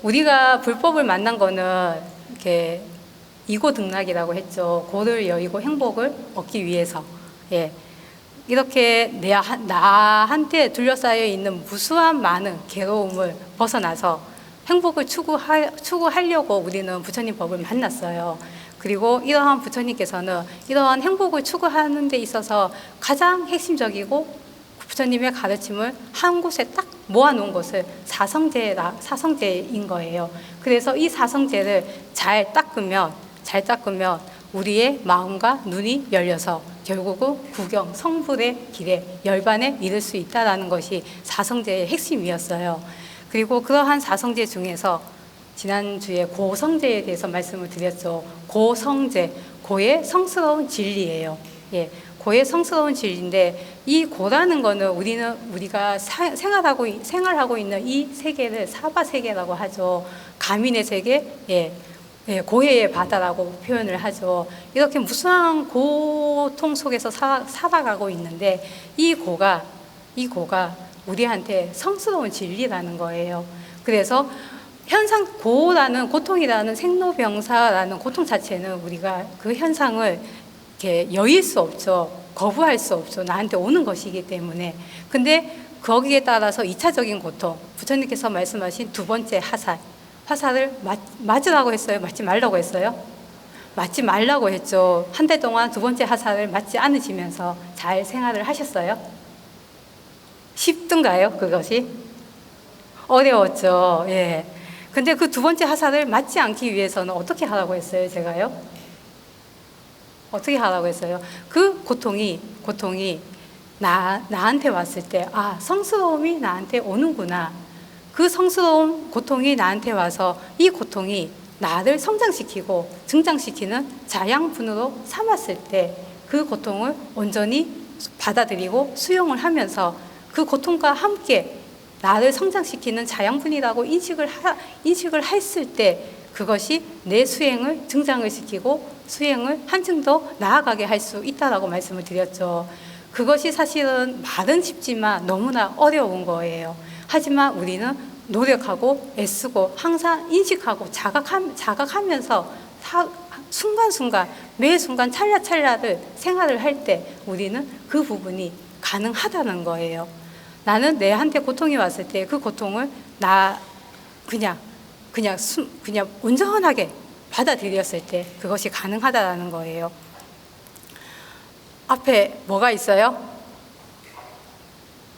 우리가 불법을 만난 거는 이렇게 이고등락이라고 했죠. 고를 여의고 행복을 얻기 위해서. 예. 이렇게 나한테 둘러싸여 있는 무수한 많은 괴로움을 벗어나서 행복을 추구하려고 우리는 부처님 법을 만났어요. 그리고 이러한 부처님께서는 이러한 행복을 추구하는 데 있어서 가장 핵심적이고 부처님의 가르침을 한 곳에 딱 모아놓은 것을 사성제인 거예요. 그래서 이 사성제를 잘 닦으면 우리의 마음과 눈이 열려서 결국은 구경, 성불의 길에 열반에 이를 수 있다는 것이 사성제의 핵심이었어요. 그리고 그러한 사성제 중에서 지난주에 고성제에 대해서 말씀을 드렸죠. 고성제, 고의 성스러운 진리예요. 예, 고의 성스러운 진리인데 이 고라는 거는 우리가 생활하고 있는 이 세계를 사바 세계라고 하죠. 가민의 세계, 고해의 바다라고 표현을 하죠. 이렇게 무수한 고통 속에서 살아가고 있는데 이 고가 우리한테 성스러운 진리라는 거예요. 그래서 고라는 고통이라는 생로병사라는 고통 자체는 우리가 그 현상을 이렇게 여의할 수 없죠. 거부할 수 없죠. 나한테 오는 것이기 때문에. 근데 거기에 따라서 2차적인 고통, 부처님께서 말씀하신 두 번째 화살을 맞으라고 했어요? 맞지 말라고 했어요? 맞지 말라고 했죠. 한 달 동안 두 번째 화살을 맞지 않으시면서 잘 생활을 하셨어요? 쉽던가요? 그것이? 어려웠죠. 예. 근데 그 두 번째 화살을 맞지 않기 위해서는 어떻게 하라고 했어요? 제가요? 어떻게 하라고 했어요? 그 고통이 나한테 왔을 때, 성스러움이 나한테 오는구나. 그 성스러운 고통이 나한테 와서 이 고통이 나를 성장시키고 증장시키는 자양분으로 삼았을 때 그 고통을 온전히 받아들이고 수용을 하면서 그 고통과 함께 나를 성장시키는 자양분이라고 인식을 했을 때 그것이 내 수행을 증장을 시키고 수행을 한층 더 나아가게 할 수 있다라고 말씀을 드렸죠. 그것이 사실은 말은 쉽지만 너무나 어려운 거예요. 하지만 우리는 노력하고 애쓰고 항상 인식하고 자각하면서 순간순간 매 순간 찰나찰나를 생활을 할 때 우리는 그 부분이 가능하다는 거예요. 나는 내한테 고통이 왔을 때 그 고통을 그냥 온전하게 받아들였을 때 그것이 가능하다는 거예요. 앞에 뭐가 있어요?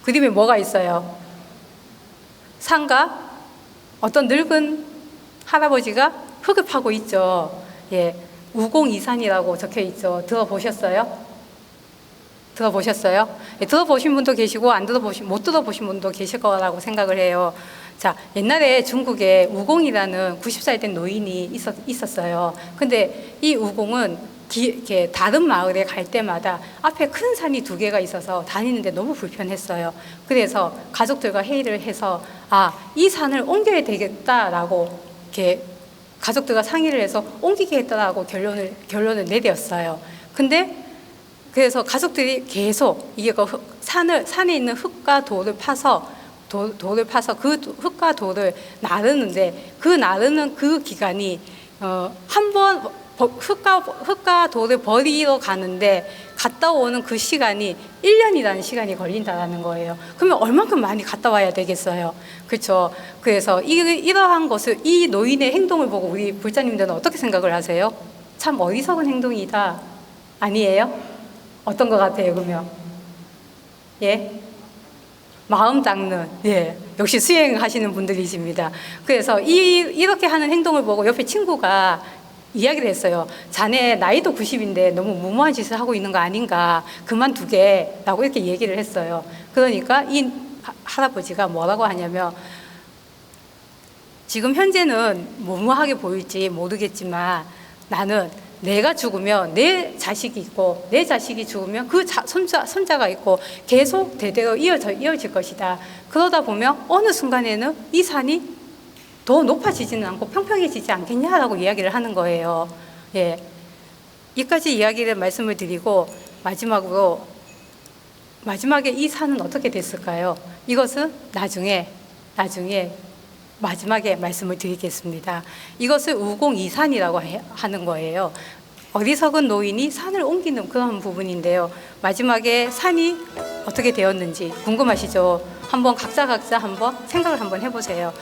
그림에 뭐가 있어요? 산과 어떤 늙은 할아버지가 흙을 파고 있죠. 예, 우공이산이라고 적혀 있죠. 들어보셨어요? 예, 들어보신 분도 계시고 못 들어보신 분도 계실 거라고 생각을 해요. 자, 옛날에 중국에 우공이라는 90살 된 노인이 있었어요. 근데 이 우공은 이렇게 다른 마을에 갈 때마다 앞에 큰 산이 두 개가 있어서 다니는데 너무 불편했어요. 그래서 가족들과 회의를 해서 이 산을 옮겨야 되겠다라고 이렇게 가족들과 상의를 해서 옮기겠다라고 결론을 내렸어요. 근데 그래서 가족들이 계속 이게 산에 있는 흙과 돌을 파서 그 흙과 돌을 나르는데 그 나르는 그 기간이 한 번 흙과 돌을 버리러 가는데 갔다 오는 그 시간이 1년이라는 시간이 걸린다는 거예요. 그러면 얼만큼 많이 갔다 와야 되겠어요. 그렇죠. 그래서 이러한 것을 이 노인의 행동을 보고 우리 불자님들은 어떻게 생각을 하세요? 참 어리석은 행동이다. 아니에요? 어떤 것 같아요, 그러면? 예? 마음 닦는, 역시 수행하시는 분들이십니다. 그래서 이렇게 하는 행동을 보고 옆에 친구가 이야기를 했어요. 자네 나이도 90인데 너무 무모한 짓을 하고 있는 거 아닌가, 그만두게 라고 이렇게 얘기를 했어요. 그러니까 이 할아버지가 뭐라고 하냐면, 지금 현재는 무모하게 보일지 모르겠지만 나는 내가 죽으면 내 자식이 있고 내 자식이 죽으면 그 손자가 있고 계속 대대로 이어질 것이다. 그러다 보면 어느 순간에는 이 산이 더 높아지지는 않고 평평해지지 않겠냐라고 이야기를 하는 거예요. 예, 이까지 이야기를 말씀을 드리고 마지막에 이 산은 어떻게 됐을까요? 이것은 나중에 마지막에 말씀을 드리겠습니다. 이것을 우공이산이라고 하는 거예요. 어리석은 노인이 산을 옮기는 그런 부분인데요. 마지막에 산이 어떻게 되었는지 궁금하시죠? 한번 각자 한번 생각을 한번 해보세요.